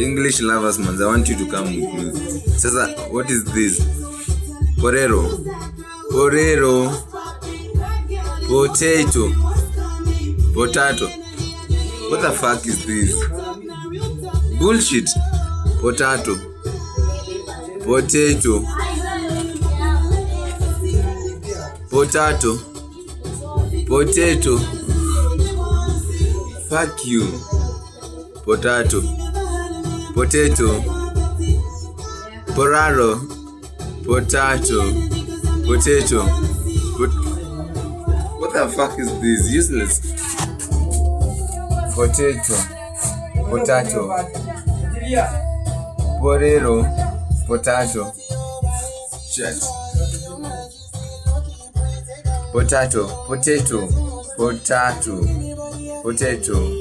English lovers, man, I want you to come with me. Sasa, what is this? Potato. Potato. What the fuck is this? Bullshit. Potato. Fuck you. Potato. Poraro. Potato. What the fuck is this? Useless. Potato. Porero. Potato. Shit. Potato.